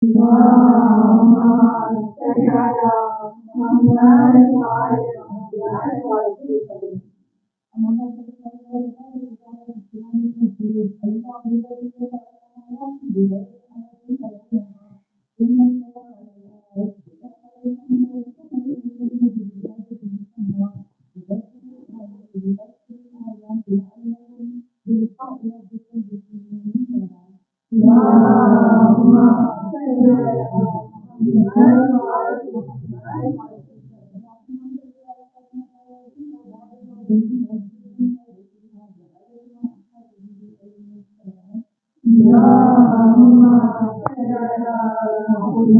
اللهم صل على محمد وعلى اللهم صل على محمد وعلى اللهم صل على محمد وعلى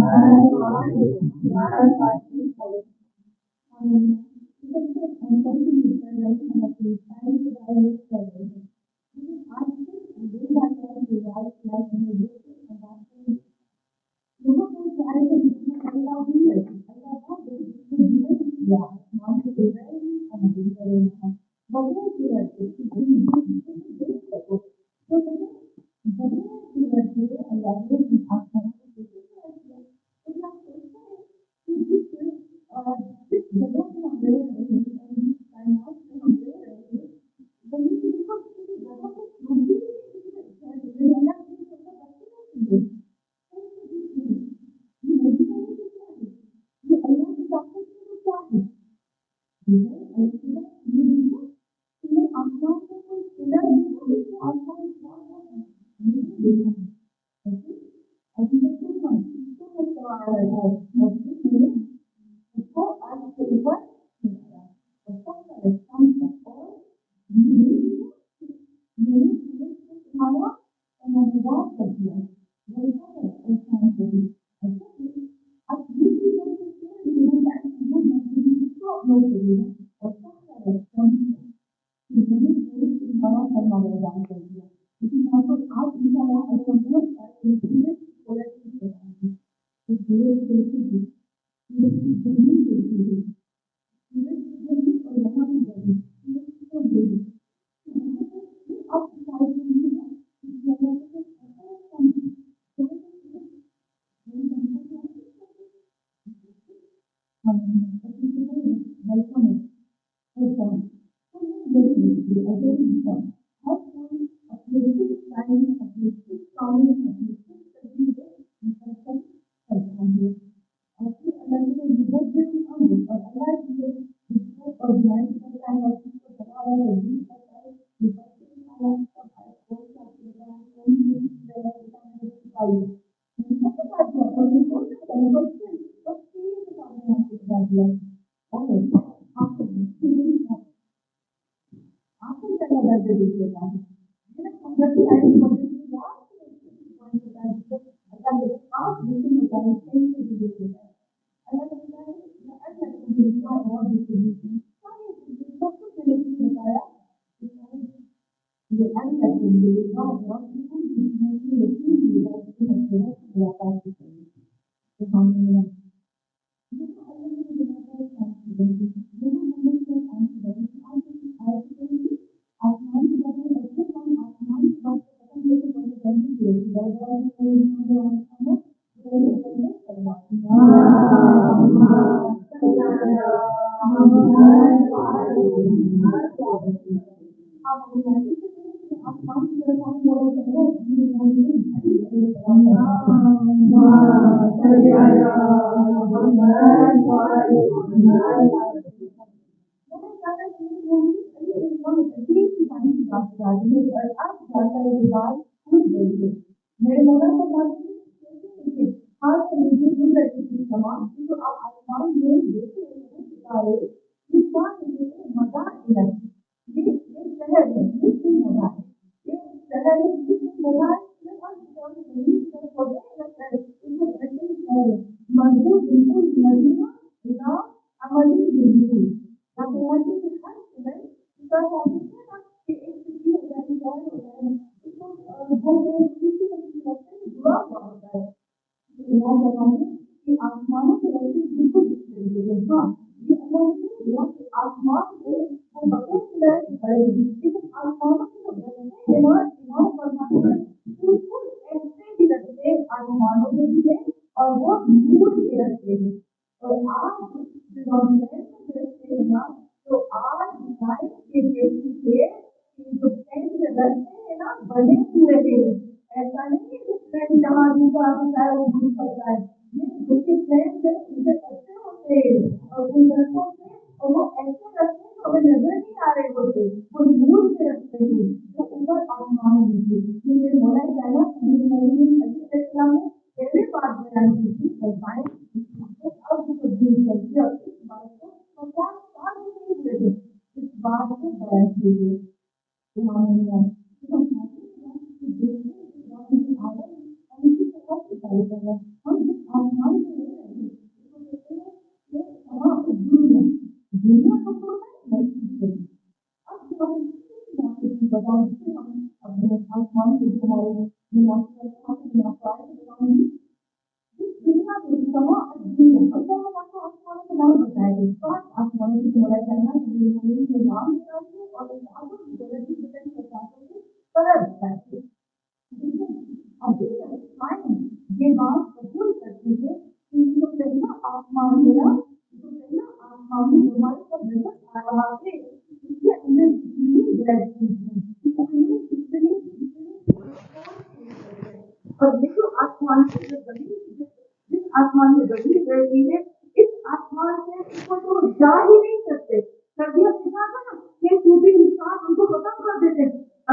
بہت دور کے رکھتے ہیں. اور آج جب ہم دیکھتے ہیں نا تو آج لائف کے بیسس پہ جو فرینڈ رکھتے ہیں نا بنے ہوئے ہیں. ایسا نہیں کہ فرینڈ جہاں دوسرا ہوتا ہے وہ دور پڑتا ہے. جو کہ فرینڈ ہے ان سے اچھے ہوتے ہیں اور ان لڑکوں سے اور وہ ایسے رکھتے ہیں جو ہمیں نظر نہیں آ رہے ہوتے. وہ دور کے رکھتے ہیں جو اوپر آسمان ہوتے ہیں. یہ ہونا چاہیے السلام نے پہلے بات بیان کی تھی اور اب تبدیل کر دیا. اس بات کو 50 سال بھی نہیں لگے اس بات کو بیان کیجیے. یہ بات قبول کرتی ہے کہ جو پہلا آسمان ملا جو پہلا آسمان ہمارے پر نظر آ رہا ہے اس کے اندر اتنی گریوٹی ہے اور یہ جو آسمان سے جو زمین جس آسمان میں زمین رہتی ہے اس آسمان سے اوپر تو جا ہی نہیں سکتے. کبھی اپنے ساتھ نا یہ چھوٹے انسان ان کو ختم کر دیتے.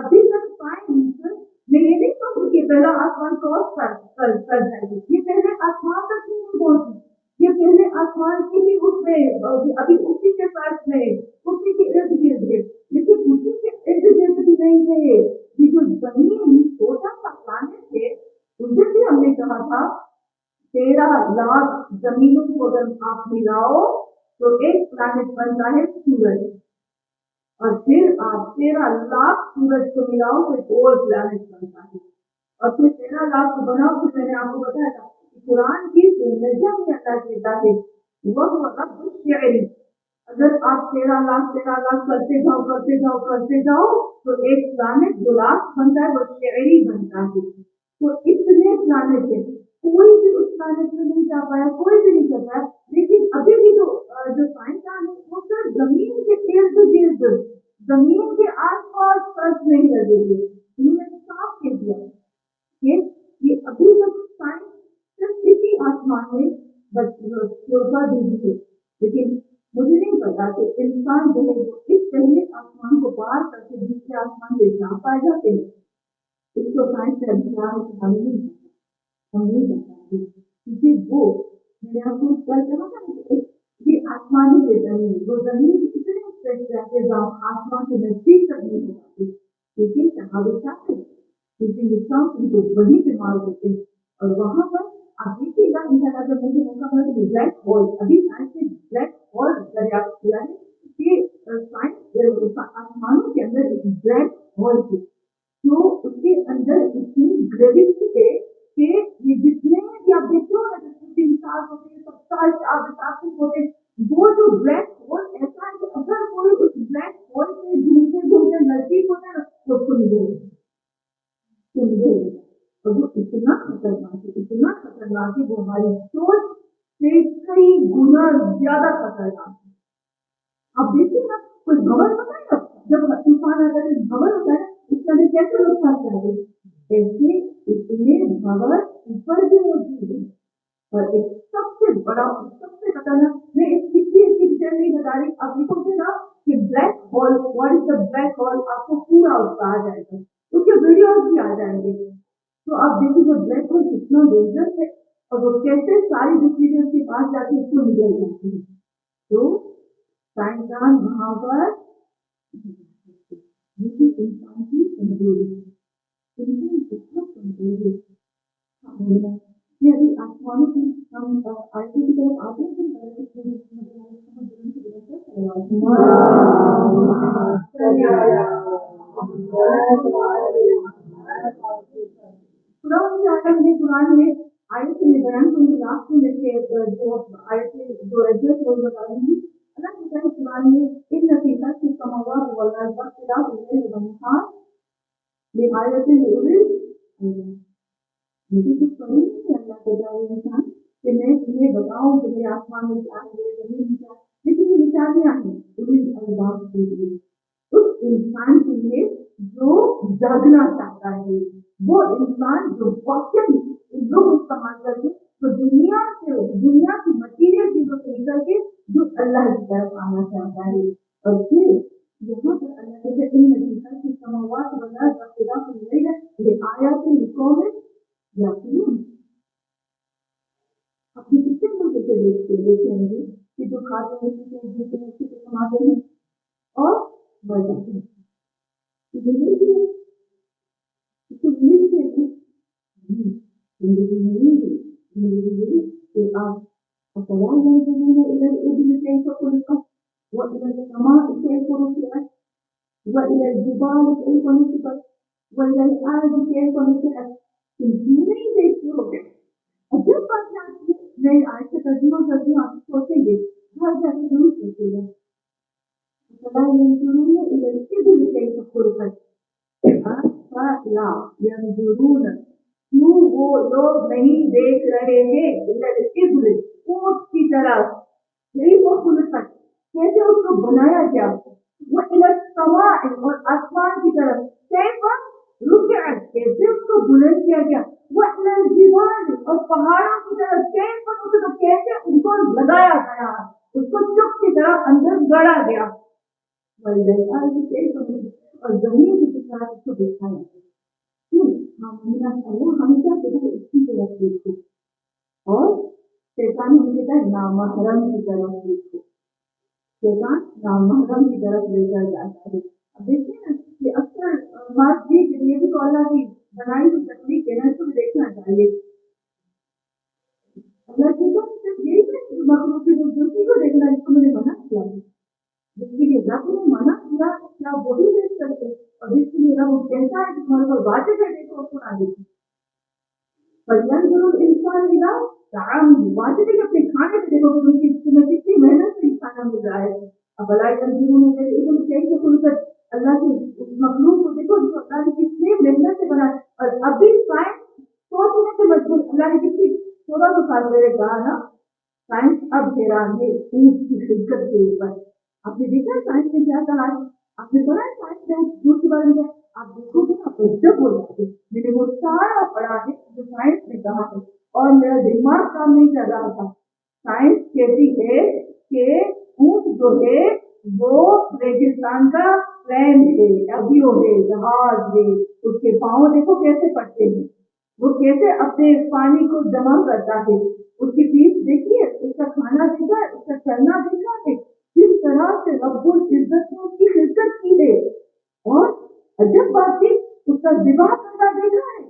ابھی تک سائنس میں یہ نہیں کہوں کہ پہلا آسمان کراس کر جائے گی. یہ پہلے آسمان تک ہی نہیں پہنچی. یہ پہلے آسمان کی ہی اس میں ابھی اسی کے ساتھ میں اسی کے ارد گرد ہے. لیکن اسی کے ارد گرد بھی نہیں ہے. یہ جو زمین چھوٹا سا پلانٹ ہے اس دن بھی ہم نے کہا تھا 13 لاکھ زمینوں کو اگر آپ ملاؤ تو ایک پلانٹ بنتا ہے سورج. اور پھر آپ 13 لاکھ سورج کو ملاؤ تو ایک اور پلانٹ بنتا ہے. اور پھر 13 لاکھ کو بناؤ تو میں نے آپ کو بتایا تھا قرآن کی نظم میں اللہ کہتا ہے وہ رب الشعر. اگر آپ 13 لاکھ کرتے جاؤ تو ایک پلانٹ جو لاکھ بنتا ہے وہ شعری بنتا ہے. تو اتنے پلانٹ ہے کوئی بھی اس پلانٹ میں نہیں جا پایا, کوئی بھی نہیں کر پایا. لیکن ابھی بھی جو سائنسدان ہے وہ صرف زمین کے ارد گرد زمین کے آس پاس سرچ نہیں لگے ہوئے. انہوں نے صاف کہہ دیا کہ یہ ابھی تک سائنس صرف اسی آسمان میں چوکا دی ہے. لیکن مجھے نہیں پتا کہ انسان جو ہے اس پہلے آسمان کو پار کر کے دوسرے آسمان سے جا پائے جاتے ہیں. اس کو سائنس کا ادھیکار ہے کہ ہم نہیں جانتے کیونکہ وہ میں نے آپ کو کہا تھا یہ آسمانی کے زمین وہ زمین اتنے اسٹریچ رہتے آسمان کے نزدیک تک نہیں ہو جاتی. لیکن صحابہ چاہتے کیونکہ اسلام ان کو وہی پہ مار دیتے. اور وہاں پر آپ دیکھیے گا ان شاء اللہ جب مجھے موقع ملا تو بلیک ہول ابھی سائنس نے بلیک ہول دریافت کیا ہے کہ سائنس آسمانوں کے اندر ایک بلیک ہول ہے تو اس کے اندر اتنی گریویٹی ہے کہ یہ جتنے بھی آپ دیکھتے ہو نا 3 سال ہوتے ہیں 7 سال آپ ہوتے وہ جو بلیک ہول ایسا ہے کہ اگر کوئی اس بلیک ہول سے گھومتے نزدیک ہوتا ہے تو سن گئے. اور وہ اتنا خطرناک ہے وہ ہماری سوچ سے کئی گنا زیادہ خطرناک ہے. آپ دیکھیے نا کوئی بھون ہوتا ہے جب طوفان آتا ہے بھون ہوتا ہے اس کے اندر کیسے نقصان چاہیے ایسے اتنے بھون اوپر بھی موجود ہے. اور ایک سب سے بڑا سب سے خطرناک میں اس پکچر نہیں بتا رہی. آپ لکھو گے نا کہ black hole what is the black hole آپ کو پورا اس کا آ جائے گا. اس کے ویڈیوز بھی آ جائیں گے. تو آپ دیکھیں گے بلیک ہول کتنا ڈینجرس ہے اور وہ کیسے ساری ڈسیزن کے پاس جا کے اس کو نکل جاتی ہے. تو سائنسدان وہاں پر انسان کی کمزوری یہ ابھی آسمانوں کی ہم آئیٹی کی طرف آتے ہیں قرآن میں آیت میں بیان کروں گی لاسٹ میں جو آیت جو ایڈریس وہ بتا دوں گی. اللہ کی طرف قرآن میں ان نتیجہ کی سماوات والله واختلاف الليل والنهار لآیت لأولی مجھے کچھ پڑھوں گی اللہ کے جاؤ انسان کہ تمہیں بتاؤں کہ میرے آسمان میں کیا ہے میرے زمین میں کیا ہے، لیکن یہ نشانیاں ہیں انہیں الباب کے لیے، اس انسان کے لیے جو جاگنا چاہتا ہے، وہ انسان جو واقعی لوگ استعمال کر کے تو دنیا کی مٹیریل چیزوں سے نکل کے جو اللہ کی طرف آنا چاہتا ہے. اور پھر یہاں پر اللہ کہتے ہیں ان نتیجہ کی سماوات وغیرہ کا ملے گا یہ آیات لکھوں میں یا اپنے کتنے لوگ اسے دیکھتے ہوں گے کہ جو کھاتے ہیں پیتے ہیں جیتے ہیں اچھے سے کماتے ہیں اور مر جاتے ہیں. زندگی زندگی کہ آپ أفلا ينظرون إلى الإبل كيف خلقت وإلى السماء كيف رفعت وإلى الجبال كيف نصبت وإلى الأرض كيف نصبت تم کیوں نہیں دیکھتے ہو؟ اور جب بات آتی ہے میں آج سے ترجمہ کرتی ہوں آپ سوچیں گے ہر جگہ ضرور سوچے گا أفلا ينظرون إلى الإبل كيف خلقت أفلا ينظرون کیوں وہ لوگ نہیں دیکھ رہے ہیں الابل اونٹ کی طرف کیف خلقت کیسے اس کو بنایا گیا وہ السماء اور آسمان کی طرف کیف رفعت کیسے اس کو بلند کیا گیا وہ الجبال اور پہاڑوں کی طرف کیف نصبت کیسے ان کو لگایا گیا اس کو چپ کی طرف اندر گڑا گیا اور زمین کی طرف اس کو دکھایا گیا. ہمیشہ کہتے اس کی طرف دیکھو اور شیطان ہم کہتا ہے نامحرم کی طرف دیکھو. شیطان نامحرم کی طرف لے کر جاتا ہے. اب دیکھتے ہیں نا کہ اکثر بات یہ بھی تو اللہ کی بنائی ہوئی تکلیف ہے نا اس کو بھی دیکھنا چاہیے. اللہ کی تو یہی مخلوق کی خوبصورتی کو دیکھنا جس کو میں نے منع کیا ہے جس کے لیے رب نے منع کیا کیا وہی دیکھ سکتے اور جس کے لیے رب کہتا ہے کہ تمہارے کو واضح ہے دیکھو اس کو نہ دیکھو. فَلْيَنْظُرِ الْإِنسَانُ إِلَىٰ طَعَامِهِ واضح ہے کہ اپنے کھانے پہ دیکھو کہ تمہیں کتنی محنت سے کھانا مل رہا ہے. أَفَلَا يَنْظُرُونَ إِلَى الْإِبِلِ كَيْفَ خُلِقَتْ اللہ کی اس مخلوق کو دیکھو جو اللہ نے کتنی محنت سے بنایا اور ابھی سائنس سوچنے سے مجبور اللہ نے کتنی 1400 سال پہلے کہا نا سائنس اب حیران ہے اونٹ کی خلقت کے اوپر. آپ نے دیکھا سائنس نے کیا کہا ہے آپ نے پڑھا سائنس نے جھوٹ کے بارے میں آپ دیکھو گے نا جب ہو جاتے میں نے وہ سارا پڑھا ہے جو سائنس نے کہا ہے اور میرا دماغ کام نہیں کر رہا تھا. سائنس کہتی ہے کہ اونٹ جو ہے وہ ریگستان کا پلین ہے ابیو ہے جہاز ہے اس کے پاؤں دیکھو کیسے پڑتے ہیں وہ کیسے اپنے پانی کو جمع کرتا ہے اس کی پیٹھ دیکھیے اس کا کھانا دیکھا ہے اس کا چلنا دیکھا ہے کس طرح سے رب العزت نے اس کی خدمت کی ہے اور عجب بات تھی اس کا ذبح کرنا دیکھا ہے.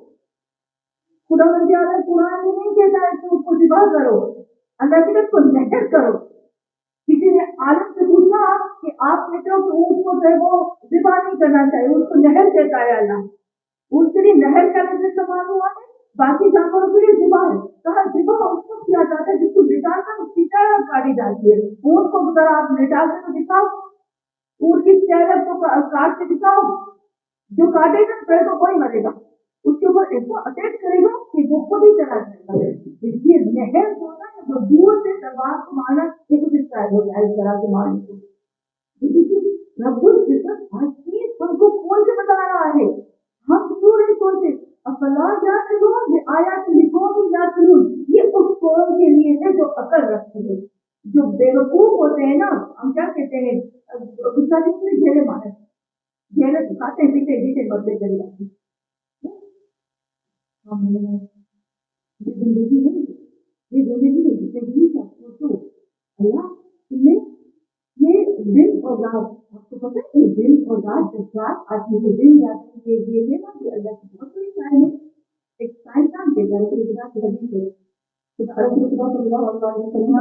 خدا بندی اعلیٰ قرآن میں نہیں کہتا ہے کہ اس کو ذبح کرو اللہ کے اس کو نہر کرو. کسی نے عالم سے پوچھا کہ آپ کہتے ہو کہ اونٹ کو جو ہے وہ ذبح نہیں کرنا چاہیے اس کو نہر کہتا ہے اللہ اس کے لیے نہر کا بھی استعمال ہوا ہے باقی جانوروں کے لیے ذبح ہے. کہا ذبح اس کو کیا جاتا ہے جس کو لٹا کر اس کی چہرہ کاٹی جاتی ہے. اونٹ کو ذرا آپ لٹا کر تو دکھاؤ اونٹ کی چہرہ کو کاٹ کے دکھاؤ جو کاٹے گا پھر تو وہی مرے گا اس کے اوپر ایسا اٹیک کرے گا کہ وہ خود ہی چلا جائے گا. یہ نہر ہوتا ہے وہ دور سے تلوار کو مارنا یہ کچھ اسٹائل ہو جائے اس طرح سے مارنے کو. رب العزت ہر چیز ہم کو کھول کے بتا رہا ہے ہم کیوں نہیں سوچتے. افلا یعقلون یہ آیات لقوم یعقلون یہ اس قوم کے لیے ہے جو عقل رکھتے ہیں. جو بیوقوف ہوتے ہیں نا ہم کیا کہتے ہیں غصہ کس نے جھیلے مارے جھیلے کھاتے پیتے پیتے مرتے چلے جاتے ہیں. یہ زندگی نہیں یہ زندگی نہیں زندگی کا سوچو اللہ تم نے یہ دن اور رات آپ کو پتا ہے دن اور رات جب رات آتی ہے دن جاتی ہے یہ ہے نا کہ اللہ کی بہت بڑی شاعر ہے ایک سائنسدان کے گھر کے خدا کی حدیث ہے خدا صلی اللہ علیہ وسلم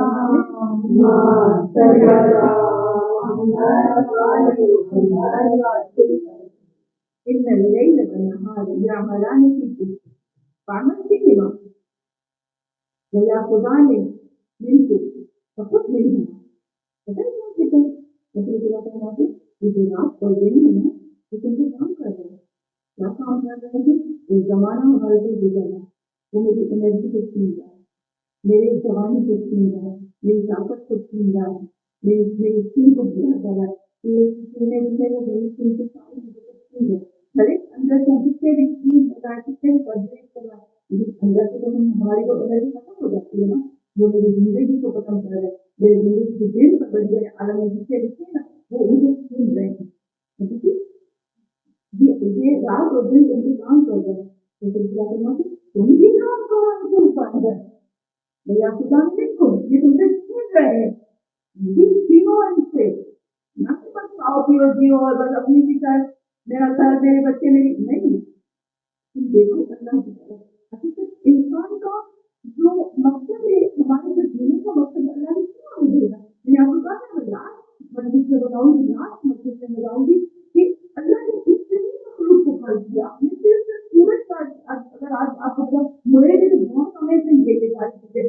ان الليل والنهار يعملان في فعمل فيهما ويا خدا نے دن کو بہت نہیں ہے پتہ ہے کیا کہتے ہیں رسول اللہ صلی اللہ علیہ وسلم جو رات اور دن ہے نا وہ تم کو کام کر رہے ہیں کیا کام کر رہے ہیں ایک زمانہ ہمارے کو گزر رہا ہے وہ میری انرجی کو چھین رہا ہے میری جوانی کو چھین رہا ہے، میری طاقت کو چھین رہا ہے، میری سکین کو گرا کر رہا ہے، سینے میں میری سکین کی ساری چیزوں کو چھین رہا ہے۔ ہر ایک اندر سے جتنے بھی چیز بتا ہے، کتنے بھی پرہیز کر رہا ہے، لیکن اندر سے تو ہماری کو انرجی ختم ہو جاتی ہے نا، وہ میری زندگی کو ختم کر رہا ہے، میری زندگی کے دل پر بڑھ گئے عالم میں جتنے لکھے نا وہ ان کو چھین رہے ہیں۔ یہ رات اور دن ان کے کام کر رہے ہیں، لیکن کیا کرنا تم بھی کام کرو ان کے اوپر اندر بھیا خدا نے دیکھو یہ تم سے چھین رہے ہیں، پیو ان سے نہ کہ بس کھاؤ پیو جیو اور بس اپنی فکر میرا گھر میرے بچے میری نہیں، تم دیکھو اللہ کی طرف حقیقت انسان کا جو مقصد ہے، ہمارے جو جینے کا مقصد اللہ نے کیوں نہیں دے گا۔ میں آپ کو کہا تھا میں لاسٹ مسجد سے بتاؤں گی، لاسٹ مسجد سے بتاؤں گی کہ اللہ نے اتنی مخلوق کو خلق کیا، اپنے صرف سورج کا اگر آج آپ کو مڑے گے تو بہت سمے سے لے کے ساری چیزیں،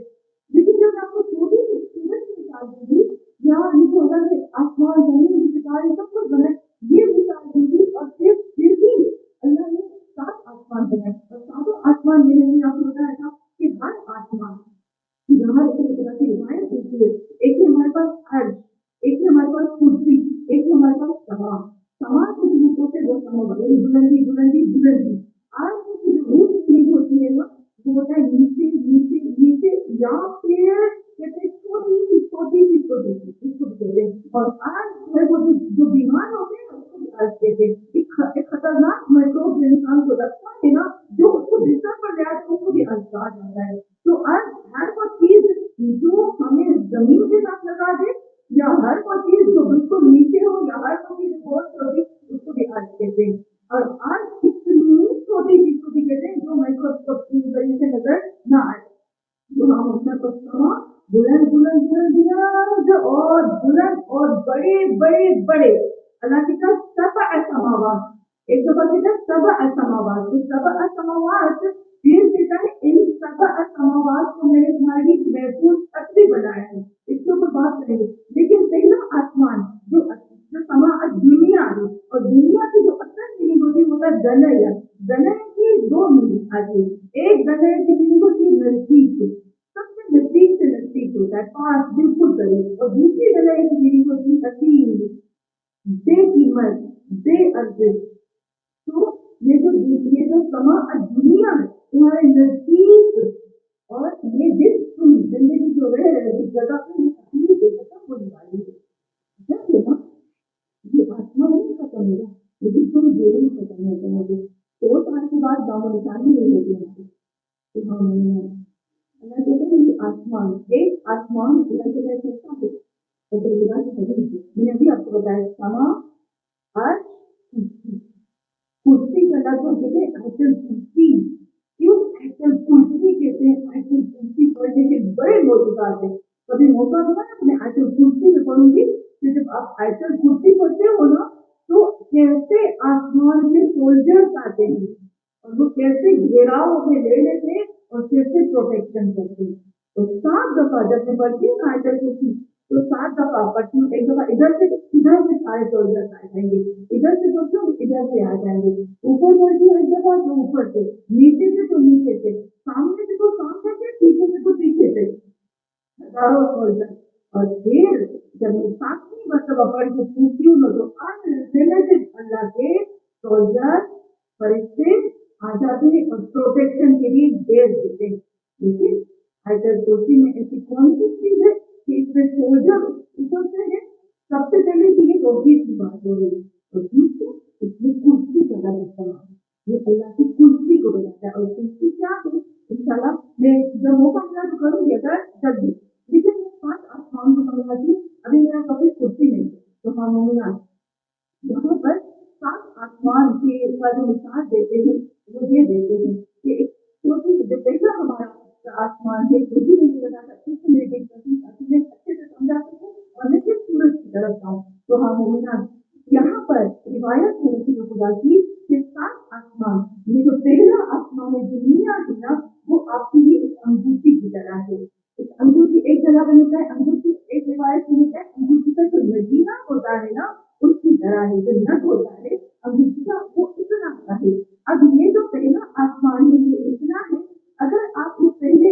لیکن جب آپ کو چھوٹی سی سورج کی مثال دوں گی یا یہ ہوگا کہ آسمان زمین ستارے سب کچھ بنا یہ مثال دوں گی، اور پھر بھی اللہ نے 7 آسمان بنائے اور 7 آسمان میں نے آپ کو بتایا تھا کہ ہر آسمان یہاں ایک طرح کی روایت ہوتی ہے، ایک ہے ہمارے پاس عرش، ایک ہے ہمارے پاس کرسی، ایک ہے ہمارے پاس سما، سما کے روپوں سے وہ سما بڑے بلندی بلندی بلندی، آج کی جو روح فیلنگ ہوتی ہے نا وہ ہوتا ہے نیچے نیچے نیچے یا پھر کہتے ہیں چھوٹی سی چھوٹی سی چھوٹی سی اس کو کہتے ہیں، اور آج ہے وہ جو بیمار ہوتے ہیں اس کو بھی آج کہتے ہیں، ایک خطرناک مائکروب جو انسان کو لگتا ہے نا جو اس کو بستر پر لے آتا ہے اس کو بھی آج کہا جاتا ہے۔ تو آج ہر وہ چیز جو ہمیں زمین کے ساتھ لگا دے یا ہر وہ چیز جو بالکل نیچے ہو یا ہر وہ چیز بہت چھوٹی اس کو بھی آج کہتے ہیں، اور آج اتنی چھوٹی چیز کو بھی کہتے ہیں جو مائکروسکوپ کی وجہ سے نظر نہ آئے، جو ہم اپنا سما بلند بلند بلند بلند اور بلند اور بڑے بڑے بڑے اللہ کی طرف سبع سماوات، ایک دفعہ کہتا ہے سبع سماوات، تو سبع سماوات پھر کہتا ہے ان سبع سماوات کو میں نے تمہارے لیے محفوظ تک بھی بنایا ہے، اس کے اوپر بات کریں گے، لیکن پہلا آسمان جو سما دنیا ہے اور دنیا کی جو اصل میننگ ہوتی ہے ہوتا ہے دنیا، دنیا کی 2 میننگ آتی ہے، ایک دنیا کی میننگ ہوتی ہے نزدیک، سب سے نزدیک سے نزدیک ہوتا ہے پاس بالکل قریب، اور دوسری دنیا کی میننگ ہوتی ہے عظیم بے قیمت بے ارزش، تو یہ جو سما دنیا ہے تمہارے نزدیک، اور یہ جس تم زندگی جو رہ رہے اس جگہ پہ یہ بے ختم ہونے والی ہے نا، یہ آسمان نہیں ختم ہوگا لیکن تم ضرور ختم ہو جاؤ گے، 100 سال کے بعد دام و نشان بھی نہیں ہوگی ہمارے اللہ کہتے ہیں یہ آسمان ایک آسمان اللہ کے لیے کیسا ہے، میں نے ابھی آپ کو بتایا سما عرش کرسی کا لفظ کہتے ہیں ایسل کرسی، کیوں ایسل کرسی کہتے ہیں، ایسل کرسی پڑھنے کے بڑے موجودات ہیں، کبھی موقع ہوگا نا میں ایسل کرسی میں پڑھوں گی، تو جب آپ ایسل کرسی پڑھتے ہو نا تو کیسے آسمان کے سولجرز آتے ہیں اور وہ کیسے گھیراؤ میں لے لیتے اور کیسے پروٹیکشن کرتے، تو 7 دفعہ جب میں پڑھتی ہوں نا ایسل کرسی تو 7 دفعہ پڑھتی ہوں، ایک دفعہ ادھر سے سارے سولجرز آ جائیں گے، ادھر سے پڑھتی ہوں ادھر سے آ جائیں گے، اوپر پڑھتی ہوں ایک دفعہ تو اوپر سے، نیچے سے تو نیچے سے، سامنے سے تو سامنے سے، پیچھے سے تو پیچھے سے، ہزاروں سولجر، اور پھر جب میں 7ویں مرتبہ پڑھ کے پوچھتی ہوں تو انلمیٹڈ اللہ کے سولجر فرشتے آ جاتے ہیں اور پروٹیکشن کے لیے دیر دیتے ہیں، لیکن حیدر کوسی میں ایسی کون سی چیز ہے کہ اس میں سولجر اوپر سے ہے، سب سے پہلے کہ یہ توحید کی بات ہو رہی ہے، اور دوسرا اس میں کرسی کا لفظ استعمال ہے، یہ اللہ کی کرسی کو بتاتا ہے، اور کرسی کیا ہے انشاءاللہ میں جب موقع ملا تو کروں گی اگر جلدی، لیکن میں 5 آسمان کو سمجھاتی ہوں، ابھی میرا کبھی کرسی نہیں ہے تو ہاں مومنہ یہاں پر 7 آسمان کے جو مثال دیتے ہیں وہ یہ دیتے ہیں کہ ایک چھوٹی سی جو پہلا ہمارا آسمان ہے وہ بھی مجھے بتاتا ہے، اس میں دیکھ سکتی تاکہ میں اچھے سے سمجھا سکوں اور میں صرف سورج کی طرف جاؤں، تو ہاں مومنہ یہاں پر روایت ہے رسول خدا کی کہ 7 آسمان یہ جو پہلا آسمان دنیا ہے نا وہ آپ کی لیے ایک انگوٹھی کی طرح ہے، ایک انگوٹھی ایک جگہ پہ ملتا ہے، انگوٹھی ایک روایت میں ملتا ہے انگوٹھی کا جو لگینا ہوتا ہے نا اس کی طرح ہے، جو نٹ ہوتا ہے انگوٹھی کا وہ اتنا کا ہے، اب یہ جو پہلا آسمان ہے یہ اتنا ہے، اگر آپ اس پہلے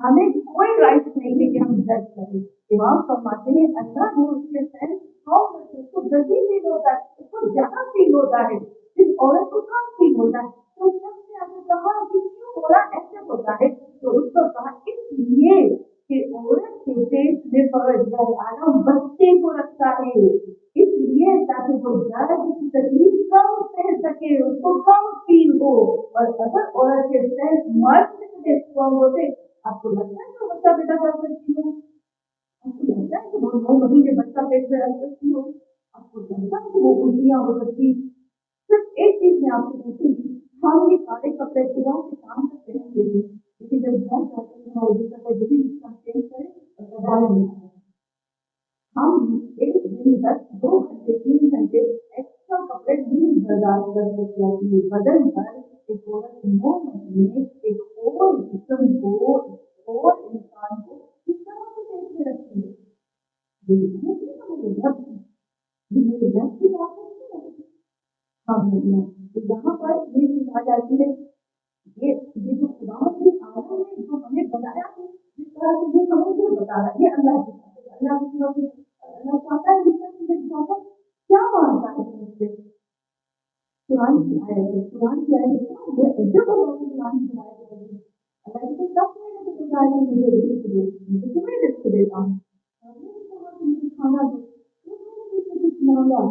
ہمیں کوئی رائٹ نہیں ہے کہ ہم جج کریں. امام فرماتے ہیں اللہ نے اس کے سینس اس کو جلدی فیل ہوتا ہے, اس کو جہاں فیل ہوتا ہے, اس عورت کو کہاں فیل ہوتا ہے. تو جب سے آپ نے کہا کہ کیوں عورت ایسے ہوتا ہے, تو اس کو کہا اس لیے کہ عورت کے پیٹ میں پروردگار عالم بچے کو رکھتا ہے, اس لیے تاکہ وہ زیادہ کی تکلیف کم سہ سکے, اس کو کم فیل ہو. اور اگر عورت کے سینس مرد سے اسٹرانگ ہوتے, آپ کو لگتا ہے کہ بچہ پیدا کر سکتی ہو, آپ کو لگتا ہے کہ وہ 9 مہینے بچہ پیٹ میں رکھ سکتی ہو, آپ کو لگتا ہے کہ وہ الٹیاں ہو سکتی. صرف ایک چیز میں آپ کو پوچھوں گی, ہم یہ سارے کپڑے صبح کے شام تک پہنتے ہیں, لیکن جب گھر جاتے ہیں ہمارے کپڑے جب بھی چینج کریں اور ڈالیں نہیں, ہم ایک دن 10 2 گھنٹے 3 گھنٹے ایکسٹرا کپڑے نہیں برداشت کر سکتے اپنے بدن پر. ایک عورت 9 مہینے ایک اور جسم کو اور انسان کو کس طرح سے پیٹ میں رکھتی ہے. یہاں پر یہ چیز آ جاتی ہے, یہ جو خدا کی عالم ہے جو ہمیں بنایا ہے, جس طرح سے یہ ہمیں بتا رہا ہے, یہ اللہ کی بات ہے. اللہ کی اللہ چاہتا ہے کیا مانتا ہے اس سے. قرآن کی آیت ہے, قرآن کی آیت جب اللہ کی قرآن کی آیت ہے, اللہ کی سب میں بتا ہے مجھے رزق دے, مجھے تمہیں رزق دیتا ہوں, کھانا دو, کچھ مانگا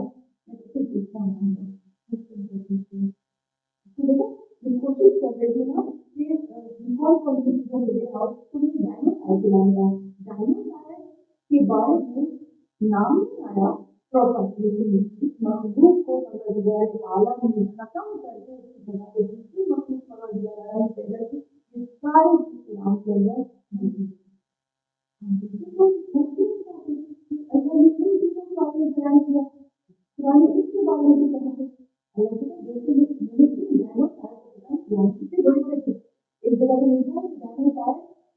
کوشش کر رہی تھی نا کہ کے بارے میں نام نہیں آیا پراپرلی, اس مخلوق کو پروردگار عالم نے ختم کر کے اس کی جگہ پہ دوسری مخلوق پروردگار عالم پیدا کی, یہ ساری چیز نام کے اندر موجود ہے.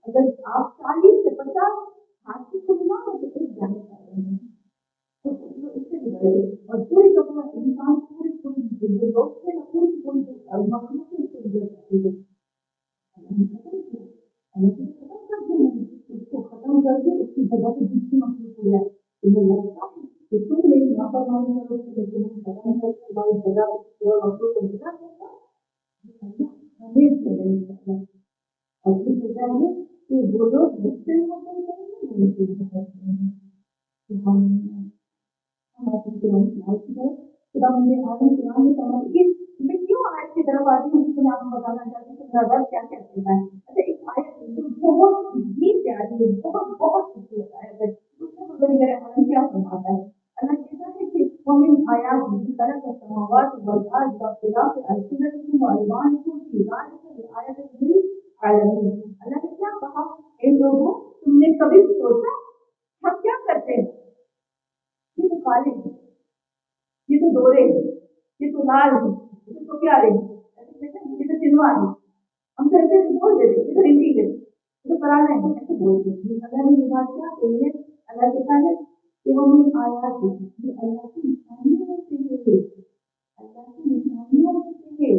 اگر آپ 40 سے 50 ہاتھی کو ملاؤ تو ایک جانے کا اور پوری کپڑا انسان پوری لوگ سے مخلوق اس کو ختم کر کے اس کی جگہ پہ دوسری مخلوق ہو جائے. تمہیں لگتا ہے کہ تم میری لاپرواہی کرو گے, تمہیں ختم کر کے ہماری جگہ مخلوق کو ملا ہمیں اور پھر جگہ ہے کہ وہ لوگ مشکل میں کیوں آج کی طرف آتی ہوں, میں آپ کو بتانا چاہتی ہوں میرا رب کیا کہتے ہیں. اچھا ایک آیت بہت ہی پیاری ہے, بہت بہت خوبصورت آیت ہے, اس میں میرے عالم کیا فرماتا ہے. اللہ کہتا ہے کہ ومن آیاته خلق السماوات والارض واختلاف السنتكم والوانكم في ذلك لآيات للعالمين. اللہ نے کیا کہا, اے لوگوں تم نے کبھی سوچا ہم کیا کرتے ہیں, یہ تو کالے ہیں, یہ تو دورے ہیں, یہ تو لال ہیں, یہ تو پیارے ہیں, یہ تو چنوار ہیں, ہم تو ایسے بول دیتے, یہ تو ہندی ہے, یہ تو پرانا ہے, ایسے بول دیتے. اللہ نے یہ بات کیا کہی ہے, اللہ کہتا ہے کہ وہ من آیات یہ اللہ کی نشانیوں سے ہے, اللہ کی نشانیوں سے ہے.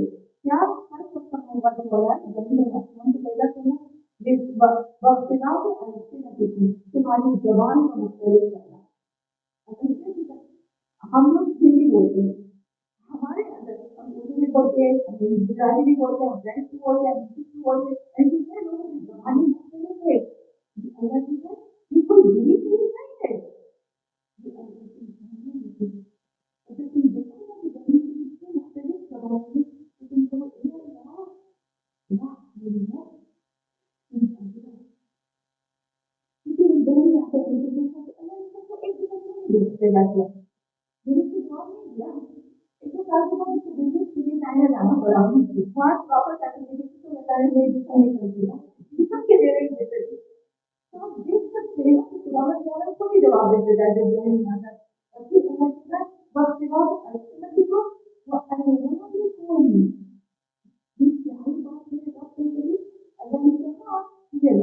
کیا ہر وقت کا بولا زمین آسمان کو پیدا کرنا, وقت نہ تمہاری زبان کا مختلف کرنا. ہم لوگ ہندی بولتے ہیں, ہمارے اندر ہم اردو بھی بولتے ہیں, ہم گجراتی بھی بولتے ہیں, فرینچ بھی بولتے ہیں, انگلش بھی بولتے ہیں, ایسے لوگوں کی زبانی مختلف ہے. اللہ کی ہے یہ کوئی بری چیز نہیں ہے, اگر تم دیکھو نا کہ زمین کی کتنی مختلف زبانیں ہیں, تو تم کو جواب دیتے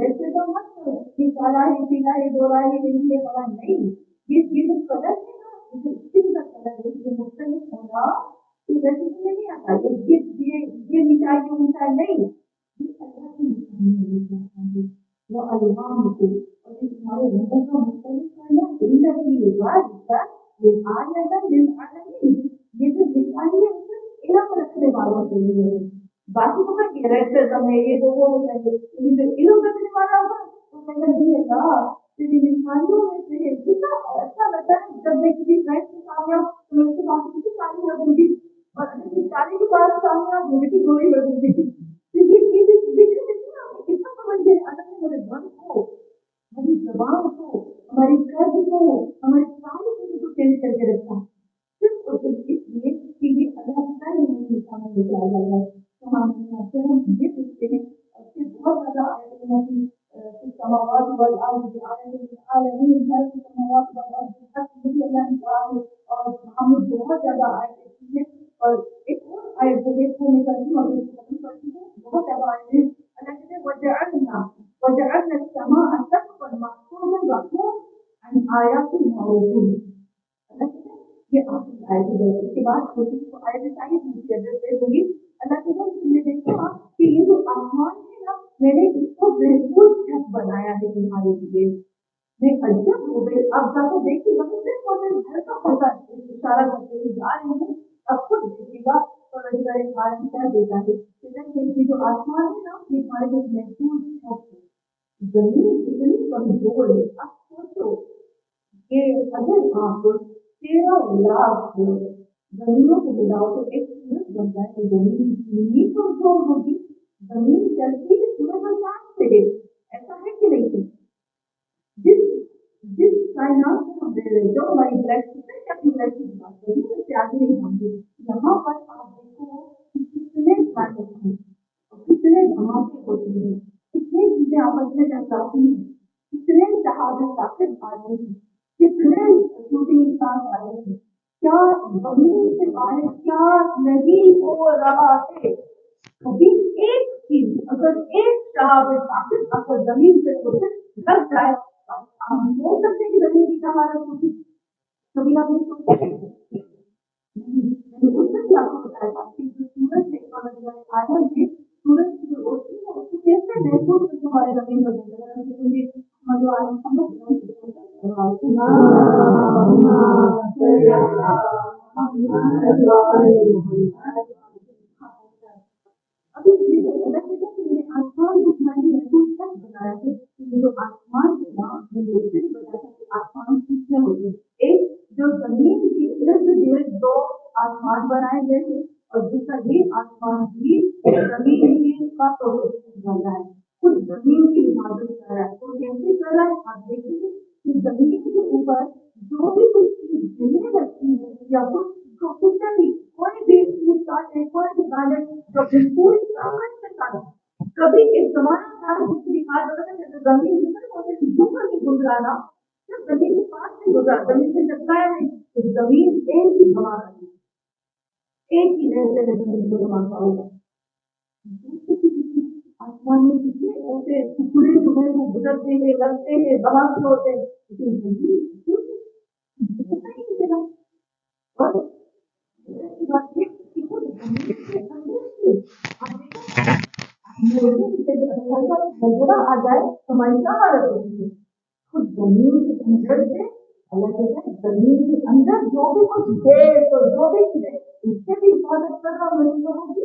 ویسے تو مت کرو کہ کالا ہے پیلا ہے گورا ہے نہیں ہے بڑا نہیں, یہ جو کلر ہے نا, اسکن کا کلر ہے, یہ مختلف ہونا یہ رسم نہیں آتا, یہ نیچائی کی اونچائی نہیں, یہ اللہ کی نشانی ہے. والوان کو اور یہ تمہارے رنگوں کا مختلف کرنا ان کی عبادت للعالمین، یہ جو نشانی ہے صرف علم رکھنے والوں کے لیے ہے۔ باقی تو میں ریسرزم ہے یہ تو وہ ہوتا ہے، لیکن جو علم رکھنے والا ہوگا وہ کہنا جی اللہ تیری نشانیوں میں سے ہے۔ کتنا اچھا لگتا ہے جب میں کسی فرینڈ کے سامنے ہوں تو میں اس کے سامنے کسی کاری لگوں گی، اور اگر کسی کاری کے پاس سامنے ہوں مجھے کی گولی لگوں گی، لیکن یہ کتنا سمجھ گئے اللہ نے میرے من کو، ہماری زبان کو، ہماری قلب کو، ہماری ساری چیزوں کو چینج کر کے رکھا، صرف اور صرف اس لیے کہ یہ اللہ کا ہی نہیں نشانہ لے کے آ جائے گا۔ تو ہم یہ سوچتے ہیں اور پھر بہت زیادہ آئے ہیں السماوات والارض العالمین، ہر السماوات والارض حق مجھے اللہ نے کہا ہے، اور ہم نے بہت زیادہ آئے ہیں اور ایک اور آئے جو دیکھنے میں کرتی ہوں اور ختم کرتی ہوں، بہت زیادہ آئے ہیں اللہ کہتے ہیں وجعلنا السماء سقفا محفوظا وقوم عن آیات المعروفون۔ اللہ کہتے ہیں یہ آخری آیت ہے، اس کے بعد چھوٹی سی آیت ساری چیزیں ہوگی۔ اللہ کہتے ہیں تم نے دیکھا کہ یہ جو آسمان ہے نا میں نے اس کو محفوظ چھت بنایا ہے تمہارے لیے۔ میں عجب ہو گئی، اب جا کے دیکھیے وہیں سے گھر کا پتا اشارہ کرتے ہوئے جا رہے ہیں، اب خود دیکھیے گا اور عالم کیا دیتا ہے کہ جو آسمان ہے نا یہ ہمارے لیے محفوظ چھت ہے۔ زمین کتنی کمزور ہے، اب سوچو کہ اگر آپ 13 لاکھ زمینوں کو ملاؤ تو ایک سورج بنتا ہے، زمین کتنی کمزور ہوگی، زمین چلتی ہے سورج اور چاند سے، ایسا ہے کہ نہیں ہے؟ جس جس کائنات سے ہم رہ رہے جو ہماری اپنی بات کریں گے آگے نہیں ہوں گے، یہاں پر آپ دیکھو کتنے پلانٹ ہیں اور کتنے دھماکے ہوتے ہیں، کتنے چیزیں آپس میں ٹکراتی ہیں، کتنے شہادت طاقت آ رہے ہیں، کتنے شوٹنگ انسان آ رہے ہیں، کیا زمین سے باہر کیا نہیں ہو رہا ہے۔ کبھی ایک چیز اگر ایک شہادت طاقت اگر زمین سے لگ جائے ہم بول سکتے ہیں کہ زمین کی کیا حالت ہوگی، کبھی آپ نے سوچا ہے؟ اس سے کیا بتایا تھا کہ جو سورج ہے عالم ہے، سورج کی جو روشنی ہے اس کو کیسے محسوس کر کے ہمارے زمین پر ابھی یہ جو آسمان کو تمہاری محسوس کر بنایا ہے، جو آسمان کے نام نے بتایا کہ آسمان کتنے ہوتے، ایک جو زمین کی ارد گرد 2 آسمان بنائے گئے ہیں اور دوسرا یہ آسمان بھی زمین کا بن رہا ہے، خود زمین کی حفاظت کر رہا ہے، تو کیسے کر رہا ہے آپ دیکھیں گے کہ زمین کے اوپر جو بھی کچھ چیز زمین رکھتی ہے یا کچھ کوئی بھی کوئی بھی گارڈن جو پوری طاقت سے کھانا کبھی ایک زمانہ تھا دوسری بات زمین نہیں گزرانا صرف زمین کے پاس نہیں گزرا، زمین سے ٹکرایا نہیں، زمین ایک ہی ہوا رہی، ایک ہی رہتے ہیں زمین کو دھماکہ ہوگا۔ آسمان میں کتنے ایسے ٹکڑے ٹکڑے کو گزرتے ہیں، لگتے ہیں، دھماکے ہوتے ہیں، لیکن زمین نظرہ آ جائے ہماری کیا حالت ہوتی ہے، خود زمین کے اندر سے اللہ کہتے ہیں زمین کے اندر جو بھی کچھ ہے تو جو بھی چیز ہے اس سے بھی حفاظت کر رہا نہیں ہوگی،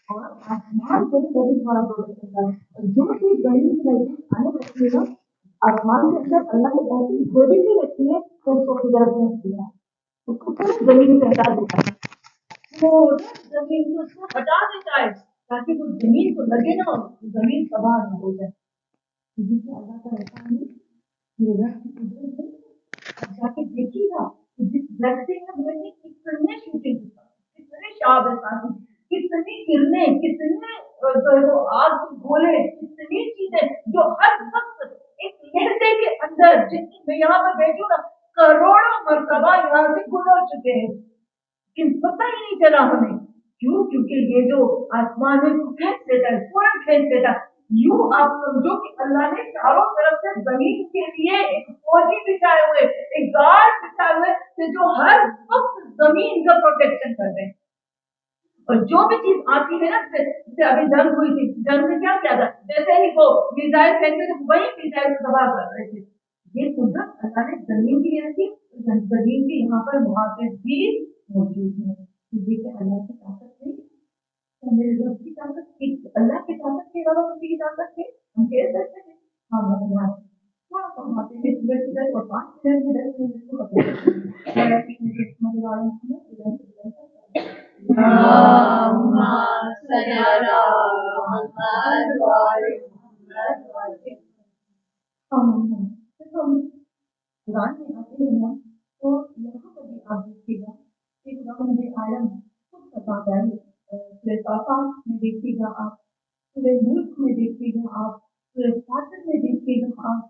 اور آسمان سے بھی ہمارا پروٹیکشن کر رہا ہے، اور جو چیز زمین کے نزدیک آنے لگتی ہے نا آسمان کے اندر اللہ نے ایسی گولی بھی رکھی ہے تو اس کو قدرت میں کیا اس کو پورے زمین سے ہٹا دیتا ہے، زمین کو اس کو ہٹا دیتا ہے تاکہ وہ زمین کو لگے نہ زمین تباہ نہ ہو جائے۔ اللہ کا احسان ہے یہ رب کی قدرت ہے، اب جا کے دیکھیے گا جس رستے میں کتنے شوٹنگ کتنے شہادت کتنی کرنیں کتنے آگ کے گولے کتنی چیزیں جو ہر وقت ایک لہجے کے اندر جتنی میں یہاں پر بیٹھوں نا کروڑوں مرتبہ یہاں سے گزر چکے ہیں، لیکن پتہ ہی نہیں چلا ہمیں، کیوں؟ کیونکہ یہ جو آسمان میں کھینچ لیتا ہے فوراً کھینچ لیتا ہے، یوں آپ سمجھو کہ اللہ نے چاروں طرف سے زمین کے لیے ایک فوجی بچھائے ہوئے ایک گارڈ بچھائے ہوئے کہ جو ہر وقت زمین کا پروٹیکشن کر رہے ہیں، اور جو بھی چیز آتی ہے نا جیسے ابھی جنگ ہوئی تھی، جنگ میں کیا کیا تھا، جیسے ہی وہ میزائل پھینکتے تھے وہی میزائل کو تباہ کر رہے تھے. یہ قدرت اللہ نے زمین کی رکھی، زمین کے یہاں پر محافظ بھی موجود ہیں. یہ کہ اللہ کی طاقت نہیں، میرے رب کی طاقت، اللہ کی طاقت کے علاوہ کسی کی طاقت ہے ہم کہہ سکتے ہیں. ہاں تھوڑا سا ہمارے لیے سورج اور 5 منٹ میں 10 منٹ کو قرآن میں آتے ہیں نا تو یہاں پر بھی آپ دیکھیے گا کہ خدا مجھے عالم خود بتاتا ہے. سورہ صافات میں دیکھیے گا آپ، سورہ ملک میں دیکھیے گا آپ، سورہ فاتر میں دیکھیے گا آپ،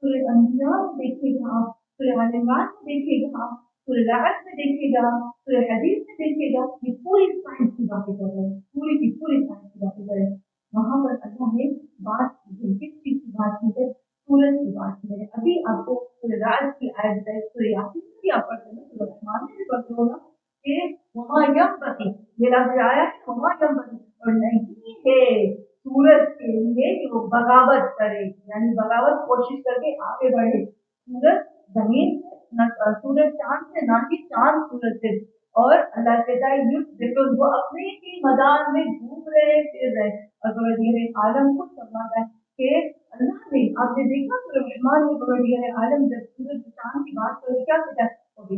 سورہ انبیاء میں دیکھیے گا آپ، سورہ آل عمران میں دیکھیے گا آپ، سورہ رعد میں دیکھیے گا، سورہ حدیث میں دیکھیے گا. یہ پوری سائنس کی باتیں کر رہے ہیں، پوری کی پوری سائنس کی باتیں کر رہے ہیں. وہاں پر اللہ نے بات کی ہے، کس چیز کی بات کی ہے؟ سورج کی بات کی ہے. ابھی آپ کو سورہ رعد کی آیت بتائی، سورہ یاسین میں بھی آپ پڑھتے ہیں، سورہ رحمان میں بھی پڑھتے ہو نا کہ وہاں ینبغی، یہ لفظ آیا ہے وہاں ینبغی، اور نہیں ہے سورج کے لیے کہ وہ بغاوت کرے، یعنی بغاوت کوشش کر کے آگے بڑھے. سورج زمین سے نہ، سورج چاند سے نہ، کہ چاند سورج سے. اور اللہ کہتا ہے بالکل وہ اپنے ہی میدان میں گھوم رہے پھر رہے. اور یہ عالم خود فرماتا ہے کہ اللہ نے، آپ نے دیکھا سورہ رحمان میں پڑھ لیا ہے، عالم جب سورج چاند کی بات کرے کیا کہتا ہے؟ کوئی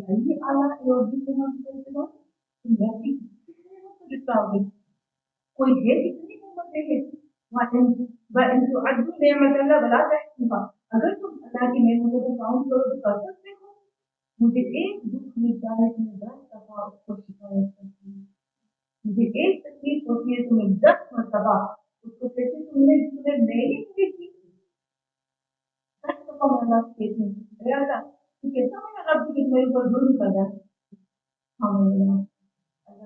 ہے کتنی نعمتیں ہیں، نعمت اللہ بلا سکتا. اگر تم اللہ کی نعمتوں کو کاؤنٹ کرو تو کر سکتے ہو. مجھے ایک دکھ ملتا ہے کہ میں 10 دفعہ اس کو شکایت کرتی ہوں. مجھے ایک تکلیف ہوتی ہے تو میں 10 مرتبہ اس کو کہتی تمہیں میری تھی 10 دفعہ میں اللہ سے کہتی ہوں تو کیسا میرا رب کہ میرے اوپر ظلم کر رہا ہے. ہاں اللہ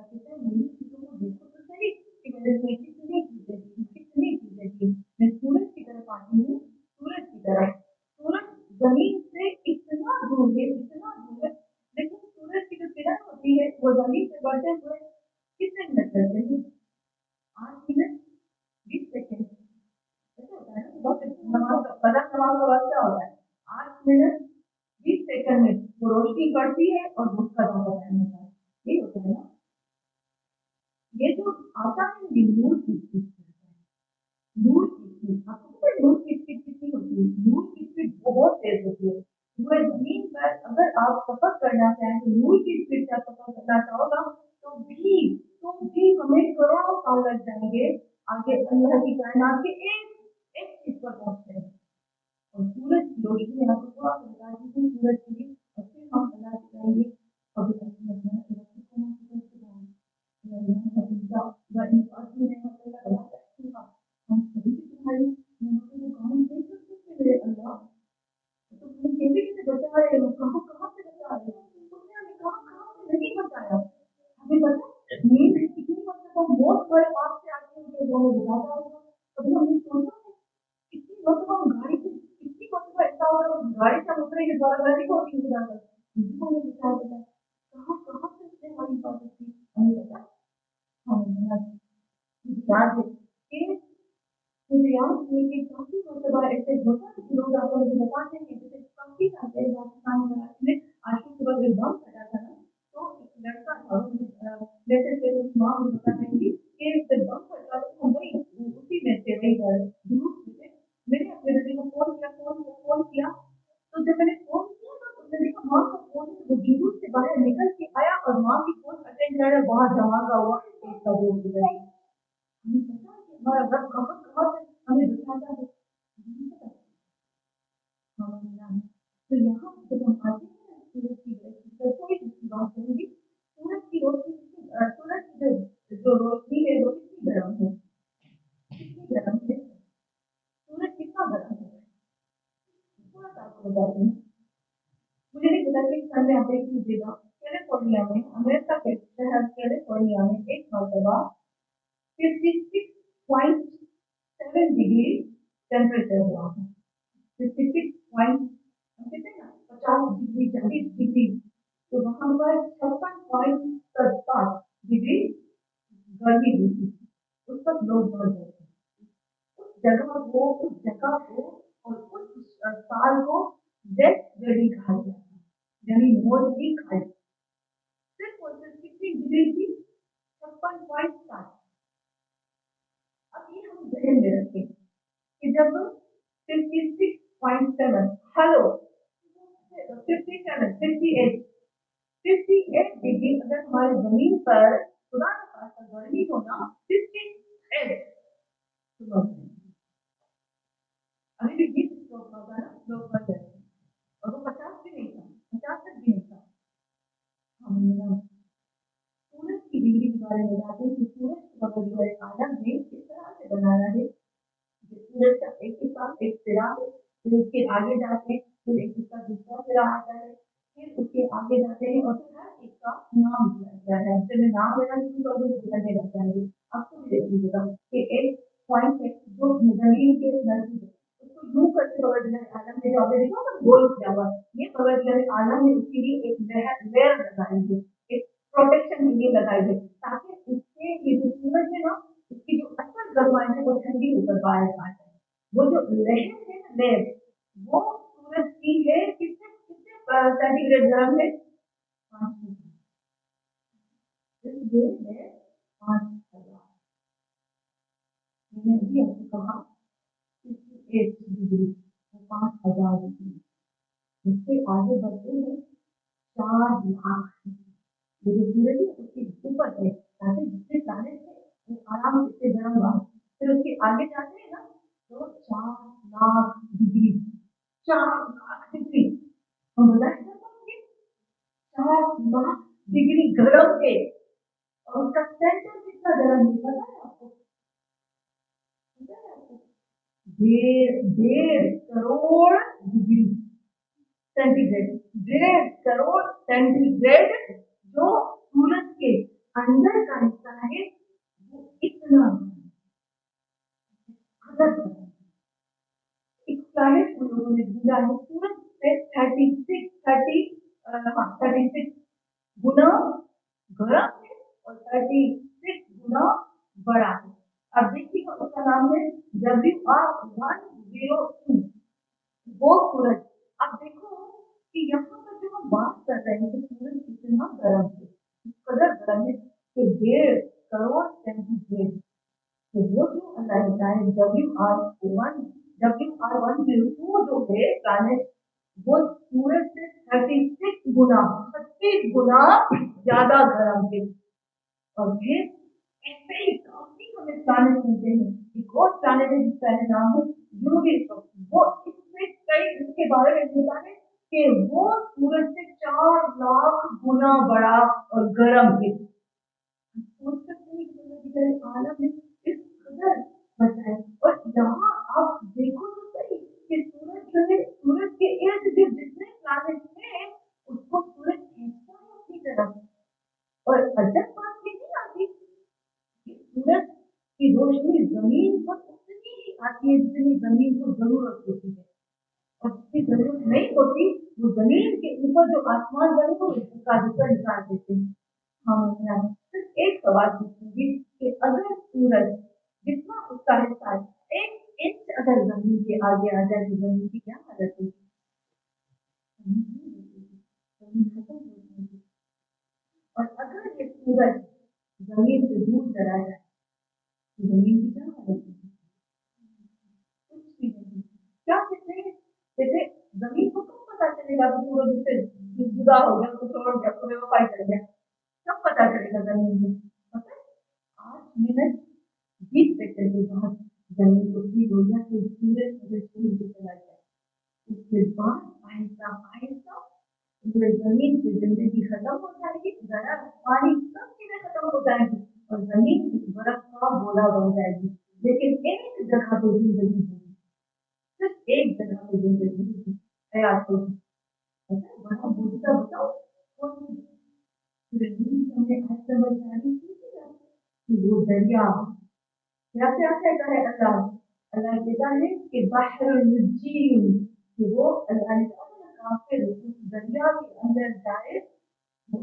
کہتے ہیں میری چیزوں کو دیکھو تو صحیح کہ میرے سے کتنی چیزیں کی. میں سورج کی طرف آتی ہوں، سورج کی طرف، سورج زمین سے اتنا دور ہے، اتنا دور ہے، لیکن سورج کی جو کرن ہوتی ہے وہ زمین سے بڑھتے ہوئے کتنے منٹ کرتے ہیں؟ 8 منٹ 20 سیکنڈ. ایسا ہوتا ہے نا نماز کا وقت کیا ہوتا ہے؟ 8 منٹ 20 سیکنڈ میں وہ روشنی پڑتی ہے اور دھوپ کا ٹائم ہوتا ہے. یہی ہوتا ہے نا. یہ جو آتا ہے یہ نور کی اسپیڈ ہوتا ہے. نور کی اسپیڈ، آپ کو پتہ ہے نور کی اسپیڈ کتنی ہوتی ہے؟ نور کی اسپیڈ بہت تیز ہوتی ہے. پورے زمین پر اگر آپ سفر کرنا چاہیں تو نور کی اسپیڈ سے آپ سفر کرنا چاہو گا تو بھی ہمیں کروڑوں سال لگ جائیں گے آگے اللہ کی کائنات کے ایک چیز پر پہنچتے ہیں. اور سورج کی روشنی آپ کو تھوڑا سا بتا دیجیے سورج کی، اور پھر ہم اللہ سے کہیں گے ابھی گاڑی سے اترے کے دوارا گاڑی کو مجھے یاد ہے کہ کافی مرتبہ ایسے ہوتا ہے کہ لوگ آپ کو مجھے بتاتے ہیں جیسے کافی آتے ہیں پاکستان میں آج کی صبح جب بم پھٹا تھا نا تو ایک لڑکا تھا جیسے ماں مجھے بتاتی تھی کہ جب بم پھٹا تو وہی اسی میں سے وہی میں نے اپنے بیٹے کو فون کیا تو جب میں نے فون کیا تو میں نے کہا ماں کا فون وہ جلوس سے باہر نکل کے آیا اور ماں کی فون اٹینڈ کر رہا وہاں دھماکہ ہوا ایک کا دو کی گئی. ہمارا رب کہاں سے ہمیں بچاتا ہے. تو یہاں جب ہم آتے ہیں سورج کی کوئی بات کروں گی سورج کی روشنی، سورج کی جو روشنی ہے وہ کتنی گرم ہے، کتنی گرم ہے. سورج کتنا گرم ہے تھوڑا سا آپ کو بتا دوں. مجھے نہیں پتا کہ سن میں آپ دیکھ لیجیے گا کیلیفورنیا میں، امریکہ کے شہر کیلیفورنیا میں ایک مرتبہ 56.7 ڈگری ٹیمپریچر ہوا ہے. 50 ڈگری تو وہاں پر 56.7 ڈگری گرمی ہوتی تھی، اس وقت لوگ مر گئے تھے، اس جگہ کو اور اس سال کو ڈیتھ ویلی کہا جاتا ہے، یعنی موت کی کھائی۔ صرف اور صرف کتنی ڈگری تھی؟ 56.7۔ اب یہ ہم ذہن میں رکھیں کہ جب 56.7 ہلو 58 ڈگری اگر ہماری زمین پر خدا نہ خاصہ گرمی ہونا 58 ابھی بھی 20 لوگ ہوگا نا، لوگ بڑھ جائیں گے، اور وہ 50 بھی نہیں تھا، 50 تک بھی نہیں تھا۔ ہم سورج کی ڈگری کے بارے میں بتاتے ہیں کہ سورج کو بغیر عالم نے کس طرح سے بنایا ہے۔ سورج کا ایک کے ساتھ ایک سرا ہے، پھر اس کے آگے جاتے ہیں، پھر ایک اس کا دوسرا سرا آتا ہے، پھر اس کے آگے جاتے ہیں، اور پھر ہر ایک کا نام دیا گیا ہے۔ جب میں نام لینا شروع کر دوں تو لگنے لگ جائیں گے، آپ کو بھی دیکھ لیجیے گا کہ ایک پوائنٹ ہے جو زمین کے نزدیک ہے، اس کو یوں کر کے بغیر عالم نے جو آگے دیکھا نا گول کیا ہوا، یہ بغیر عالم نے اس کے لیے ایک لہر لگائیں گے، ایک پروٹیکشن کے لیے لگائی گئی، تاکہ اس کے یہ جو سورج ہے نا، اس کی جو اصل گرمائی ہے وہ ٹھنڈی ہو کر باہر آ جائے۔ وہ جو لہر ہے نا، لہر وہ سورج کی ہے کتنے سینٹی گریڈ گرم ہے، 5,000۔ میں نے ابھی آپ کو کہا 58 ڈگری، 5,000 ڈگری، اس سے آگے بڑھتے ہیں 4,00,000۔ یہ جو سورج ہے اس کے اوپر ہے، تاکہ جتنے پلانٹ ہے وہ آرام سے گرم رہا۔ پھر اس کے آگے جاتے ہیں نا تو 4,00,000 ڈگری، 4,00,000 ڈگری ہم برداشت کر پائیں گے؟ 4,00,000 ڈگری گرم ہے، اور اس کا سینٹر کتنا گرم ہے پتا ہے آپ کو؟ 1.5 crore degree centigrade, 1.5 crore centigrade جو سورج کے اندر کا حصہ ہے وہ اتنا ایک پلانٹ ہم لوگوں نے ڈھونڈا ہے سورج سے 36 گنا گرم ہے اور 36 گنا بڑا ہے۔ اب دیکھیے اس کا نام ہے WR102 وہ سورج۔ اب دیکھو کہ یہاں پر جو ہم بات کر رہے ہیں کہ سورج کتنا گرم ہے، اس قدر گرم ہے کہ 1.5 کروڑ سینٹی گریڈ، تو وہ جو اللہ ہے WR102 جو ہے پلانٹ، وہ سورج سے 36 گنا زیادہ گرم ہے۔ اور پھر ایسے ہی کافی ہمیں پلانٹ ملتے ہیں، ایک اور پلانٹ ہے جس کا نام ہے یوریس، وہ اس سے کئی اس کے بارے میں ہوتا ہے کہ وہ سورج سے 4,00,000 گنا بڑا اور گرم ہے۔ سوچ سکتے ہیں کہ عالم نے اس قدر بچائے، اور یہاں آپ دیکھو تو صحیح کہ سورج جو ہے، سورج کے ارد گرد جتنے پلانٹ ہیں اس کو سورج کھینچتا ہے اپنی طرف، اور عجب بات یہ نہیں آتی کہ سورج کی روشنی زمین پر اتنی ہی آتی ہے جتنی زمین کو ضرورت ہوتی ہے، اور جس کی ضرورت نہیں ہوتی وہ زمین کے اوپر جو آسمان بنے ہوئے اس کا ذکر نکال دیتے ہیں۔ ہم صرف ایک سوال پوچھیں گے کہ اگر سورج جتنا اس کا حصہ ہے 1 انچ اگر زمین کے آگے آ جائے تو زمین کی کیا حالت ہوگی؟ زمین ختم ہو جائے گی۔ اور اگر یہ سورج زمین سے دور چلا جائے تو زمین کی کیا حالت ہوگی؟ کچھ بھی نہیں۔ کیا کہتے ہیں زمین کو کب پتا چلے گا کہ سورج سے جدا ہو گیا، کچھ اور گیا، تو وفائی کر گیا؟ کب پتا چلے گا زمین کو؟ 8 منٹ 20 سیکنڈ کے بعد زمین کو فیل ہو گیا کہ سورج سے چلا جائے، اس کے بعد آہستہ آہستہ زمین سے زندگی ختم ہو جائے گی، ذرا پانی سب چیزیں ختم ہو جائیں گی اور زمین ایک برف کا گولا بن جائے گی، لیکن ایک جگہ پہ زندگی ہوگی، صرف ایک جگہ پہ زندگی ہوگی، حیات ہوگی۔ بڑا بوجھتا بتاؤ ہمیں آج سمجھ آ رہی تھی کہ وہ دریا کیا کہتا ہے اللہ کہتا ہے کہ بحر الجین، کہ وہ اللہ نے کافر اس دریا کے اندر جائے، وہ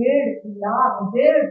1.5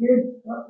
1.5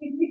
56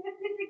56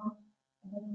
8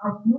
8-9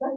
10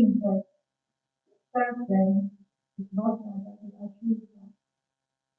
saying that first then is not that it actually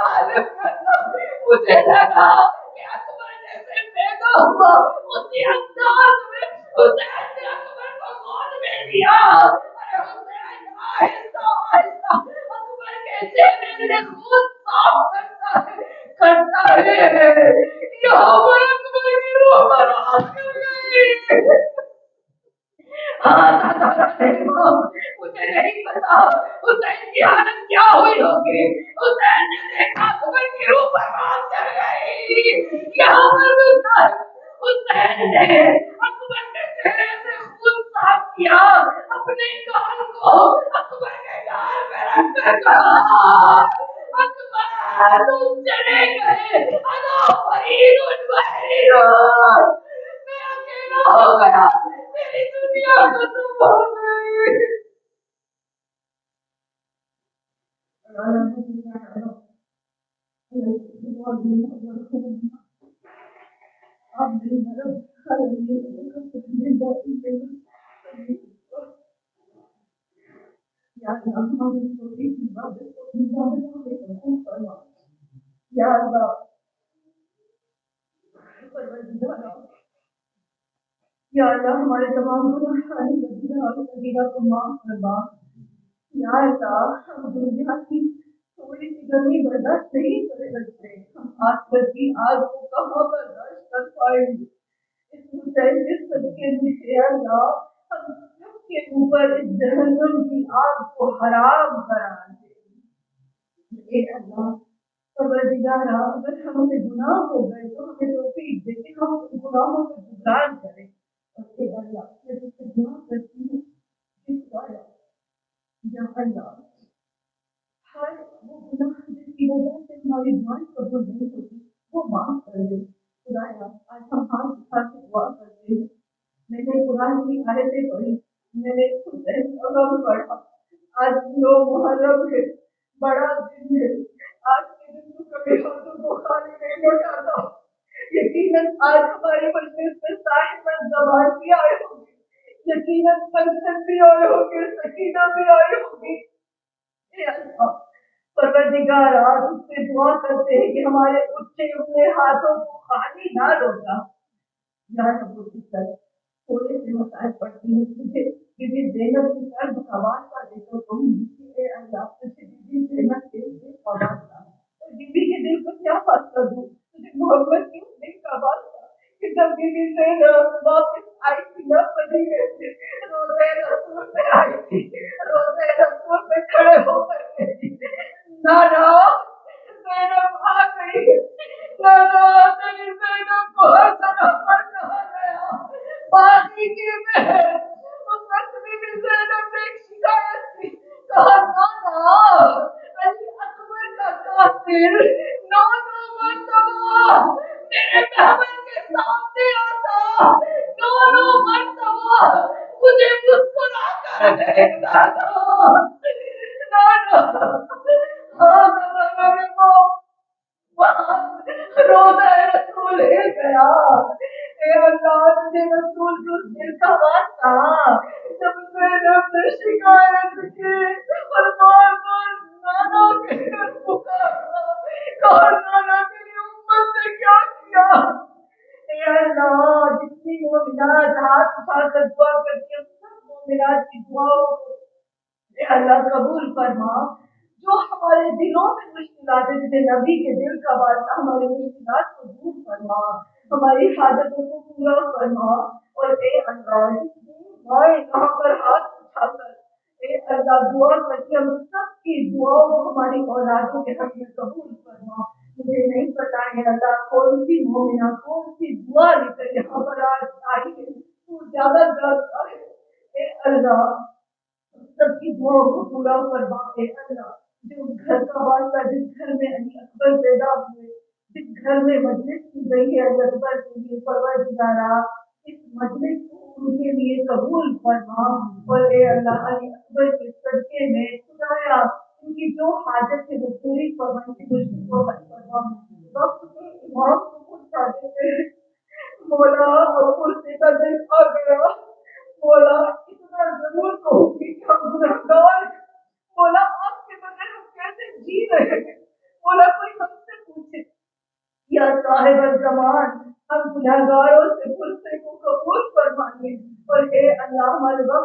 غالب کرنا. مجھے لگا کہ اکبر جیسے بیگم اسی انداز میں حسین نے اکبر کو گود میں لیا. ارے حسین آہستہ آہستہ اکبر کے چہرے سے خون صاف کرتا ہے. یہاں پر اکبر کی روح برباد کر گئی. مجھے نہیں پتا حسین کی حالت کیا ہوئی ہوگی. حسین نے دیکھا اکبر کی روح برباد کر گئی. یہاں پر حسین نے اکبر کے چہرے سے خون صاف کیا. اپنے گال کو اکبر کے گال میں رکھ کر کہا اکبر تم چلے گئے انا فرید البحر. میں اکیلا ہو گیا. میری دنیا ختم ہو گئی. یا اللہ ہمارے تمام گناہ اور کبیرہ کو معاف فرما. یا اللہ ہم دنیا کی تھوڑی سی گرمی برداشت نہیں کر سکتے. ہم آخرت کی آگ کو کہاں برداشت کر پائیں گے. اس حسین کے صدقے میں یا اللہ ہم سب کے اوپر اس جہنم کی آگ کو حرام کرا دے. اے اللہ پروردگارا اگر ہم سے گناہ ہو گئے تو ہمیں توفیق دے کہ ہم ان گناہوں کو گزار کریں. اے اللہ میں تجھ سے دعا کرتی ہوں یا اللہ ہر وہ گناہ جس کی وجہ سے ہماری دعائیں قبول نہیں ہوتی وہ معاف کر دے. خدایا آج ہم ہاتھ اٹھا کے دعا کرتے ہیں. میں نے قرآن کی آیتیں پڑھی. میں نے حسین کا غم پڑھا. آج 9 محرم ہے. بڑا دن ہے. آج کے دن تو کبھی ہم کو خالی نہیں لوٹاتا. یقیناً آج ہماری مجلس میں صاحب زبان بھی آئے ہوں گے. یقیناً کنسن بھی آئے ہوں گے. سکینہ بھی آئے ہوں گی. پروردگار آج اس سے دعا کرتے ہیں کہ ہمارے اٹھے اپنے ہاتھوں کو خالی نہ لوٹا. یا رب العزت تھوڑے سے مسائل پڑھتی ہوں. مجھے بی بی زینب کی قلب کا واسطہ دے تو تم اے اللہ تجھے بی بی زینب کے دل کا واسطہ. بی بی کے دل کو کیا واسطہ دوں. تجھے محبت کی دل کا واسطہ کہ جب بی بی زینب واپس آئی تھی نہ مدینے سے روزے رسول میں آئی تھی. روزے رسول میں کھڑے ہو کر گئی. نانا زینب آ گئی. نانا تیری زینب کو ہر طرح پر کہا گیا. باقی کی میں اس وقت بھی زینب نے ایک شکایت کی. کہا نانا علی اکبر کا قاتل 9 مرتبہ میرے محمل کے سامنے آتا. 9 مرتبہ مجھے مسکرا کر دیکھتا تھا. نانا ہاں میرے کو روزہ رسول ہل گیا. اے اللہ تجھے رسول کو دل کا واسطہ جب زینب نے شکایت کی اور بار بار نانا کے گھر پکارا اور نانا میری امت نے کیا کیا. اے اللہ جتنی مومنات ہاتھ اٹھا کر دعا کرتی ہیں سب مومنات کی دعاؤں کو اے اللہ قبول فرما. جو ہمارے دلوں میں مشکلات ہے جسے نبی کے دل کا واسطہ ہماری مشکلات کو دور فرما. ہماری حاجتوں کو پورا فرما. اور اے اللہ یہاں پر ہاتھ اٹھا کر اے اللہ دعا کرتی ہم سب کی دعاؤں کو ہماری اولادوں کے حق میں قبول فرما. مجھے نہیں پتا ہے اللہ کون سی مومنہ کون سی دعا لے کر یہاں پر آج آئی ہے. تو زیادہ جانتا ہے. اے اللہ سب کی دعاؤں کو پورا فرما. اے اللہ جو گھر کا واسطہ جس گھر میں علی اکبر پیدا ہوئے جس گھر میں مجلس کی گئی ہے علی اکبر کے لیے پروردگارا اس مجلس کو ان کے لیے قبول فرما. اور اے اللہ علی اکبر کے صدقے میں خدایا ان کی جو حاجت ہے وہ پوری فرما. کی مشکل کو حل فرما. وقت کے امام کو پوچھا دیتے مولا اور کرسی کا دل آ گیا. مولا اتنا ضرور کہوں گی کہ ہم گنہگار. مولا آپ کے بغیر ہم کیسے جی رہے ہیں. مولا کوئی یا صاحب الزمان ہم گنہگاروں سے فرصت کو قبول فرمائیے اور اے اللہ ہمارے وقت